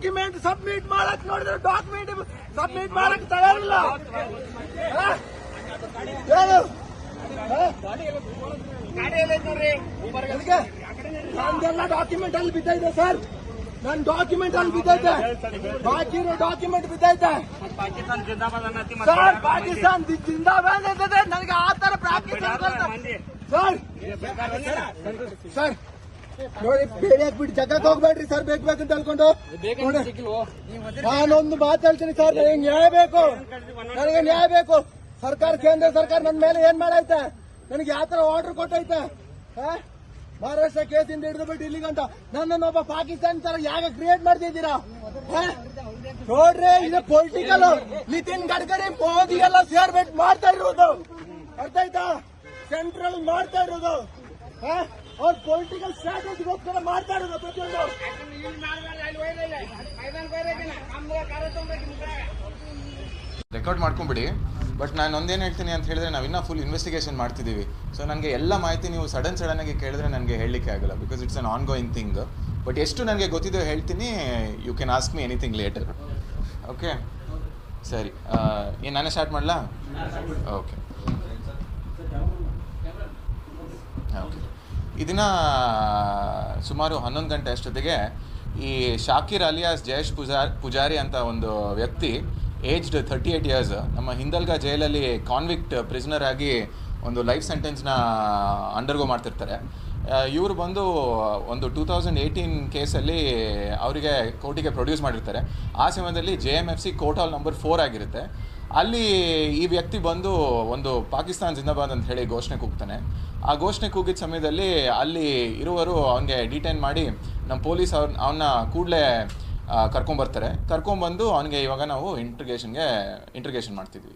Document submit ಮಾಡಕ್ ನೋಡಿದ್ರೆ document submit ಮಾಡಕ್ ತಯಾರಿಲ್ಲ. ನಂದೆಲ್ಲ ಡಾಕ್ಯುಮೆಂಟ್ ಅಲ್ಲಿ ಬಿದ್ದೈತೆ ಸರ್, ನನ್ನ ಡಾಕ್ಯುಮೆಂಟ್ ಅಲ್ಲಿ ಬಿದ್ದೈತೆ, ಬಾಕಿ ಇರೋ ಡಾಕ್ಯುಮೆಂಟ್ ಬಿದ್ದೈತೆ ಸರ್. ಪಾಕಿಸ್ತಾನ್ ಜಿಂದಾಬಾದ್ ಅಂತದೆ, ನನಗೆ ಆ ತರ ಸರ್. ಸರ್ ನೋಡಿ, ಬೇರೆ ಹಾಕ್ಬಿಟ್ಟು ಜಗಕ್ಕೆ ಹೋಗ್ಬೇಡ್ರಿ ಸರ್, ಬೇಕಂತ ಹೇಳ್ಕೊಂಡು. ನಾನೊಂದು ಮಾತಾಡ್ತೀನಿ ಸರ್, ನನಗೆ ನ್ಯಾಯ ಬೇಕು, ನನಗೆ ನ್ಯಾಯ ಬೇಕು. ಸರ್ಕಾರ, ಕೇಂದ್ರ ಸರ್ಕಾರ ನನ್ನ ಮೇಲೆ ಏನ್ ಮಾಡೈತೆ, ನನಗೆ ಯಾವ ತರ ಆರ್ಡರ್ ಕೊಟ್ಟೈತೆ? ಮಹಾರಾಷ್ಟ್ರ ಕೇಸಿಂದ ಹಿಡಿದ್ಬಿಟ್ಟು ಇಲ್ಲಿಗಂಟ ನನ್ನನ್ನು ಒಬ್ಬ ಪಾಕಿಸ್ತಾನ ತರ ಯಾಕೆ ಕ್ರಿಯೇಟ್ ಮಾಡ್ತಿದ್ದೀರಾ? ನೋಡ್ರಿ, ಇದು ಪೊಲಿಟಿಕಲ್. ನಿತಿನ್ ಗಡ್ಕರಿ ಮೋದಿ ಎಲ್ಲ ಸೇರ್ಬಿಟ್ಟು ಮಾಡ್ತಾ ಇರೋದು, ಅರ್ಥ ಆಯ್ತಾ? ಸೆಂಟ್ರಲ್ ಮಾಡ್ತಾ ಇರೋದು ಅವ್ರ ಪೊಲಿಟಿಕಲ್ ಸ್ಟ್ರಾಟಜಿಗೋಸ್ಕರ ಮಾಡ್ತಾ ಇರೋದು ಪ್ರತಿಯೊಂದು. ರೆಕಾರ್ಡ್ ಮಾಡ್ಕೊಂಬಿಡಿ. ಬಟ್ ನಾನು ಒಂದೇನು ಹೇಳ್ತೀನಿ ಅಂತ ಹೇಳಿದ್ರೆ, ನಾವಿನ್ನ ಫುಲ್ ಇನ್ವೆಸ್ಟಿಗೇಷನ್ ಮಾಡ್ತಿದ್ದೀವಿ. ಸೊ ನನಗೆ ಎಲ್ಲ ಮಾಹಿತಿ ನೀವು ಸಡನ್ ಆಗಿ ಕೇಳಿದ್ರೆ ನನಗೆ ಹೇಳಲಿಕ್ಕೆ ಆಗಲ್ಲ, because it's an ongoing thing. But ಎಷ್ಟು ನನಗೆ ಗೊತ್ತಿದೆ ಹೇಳ್ತೀನಿ, you can ask me anything later. Okay, ಸರಿ. ಏನು ನಾನೇ ಸ್ಟಾರ್ಟ್ ಮಾಡಲಾ? Okay okay. ಇದನ್ನು ಸುಮಾರು 11 ಗಂಟೆ ಅಷ್ಟೊತ್ತಿಗೆ ಈ ಶಾಕಿರ್ ಅಲಿಯಾಸ್ ಜಯೇಶ್ ಪೂಜಾರಿ ಅಂತ ಒಂದು ವ್ಯಕ್ತಿ, ಏಜ್ಡ್ 38 ಇಯರ್ಸ್, ನಮ್ಮ ಹಿಂದಲ್ಗಾ ಜೈಲಲ್ಲಿ ಕಾನ್ವಿಕ್ಟ್ ಪ್ರಿಸನರ್ ಆಗಿ ಒಂದು ಲೈಫ್ ಸೆಂಟೆನ್ಸ್ನ ಅಂಡರ್ಗೋ ಮಾಡ್ತಿರ್ತಾರೆ. ಇವರು ಬಂದು ಒಂದು 2018 ಕೇಸಲ್ಲಿ ಅವರಿಗೆ ಕೋರ್ಟಿಗೆ ಪ್ರೊಡ್ಯೂಸ್ ಮಾಡಿರ್ತಾರೆ. ಆ ಸಮಯದಲ್ಲಿ JMFC ಕೋರ್ಟ್ ಹಾಲ್ ನಂಬರ್ 4 ಆಗಿರುತ್ತೆ. ಅಲ್ಲಿ ಈ ವ್ಯಕ್ತಿ ಬಂದು ಒಂದು ಪಾಕಿಸ್ತಾನ್ ಜಿಂದಾಬಾದ್ ಅಂತ ಹೇಳಿ ಘೋಷಣೆ ಕೂಗ್ತಾನೆ. ಆ ಘೋಷಣೆ ಕೂಗಿದ ಸಮಯದಲ್ಲಿ ಅಲ್ಲಿ ಇರುವರು ಅವನಿಗೆ ಡಿಟೈನ್ ಮಾಡಿ ನಮ್ಮ ಪೊಲೀಸ್ ಅವನ್ನ ಕೂಡಲೇ ಕರ್ಕೊಂಬರ್ತಾರೆ. ಕರ್ಕೊಂಬಂದು ಅವನಿಗೆ ಇವಾಗ ನಾವು ಇಂಟ್ರಿಗೇಷನ್ ಮಾಡ್ತಿದ್ವಿ.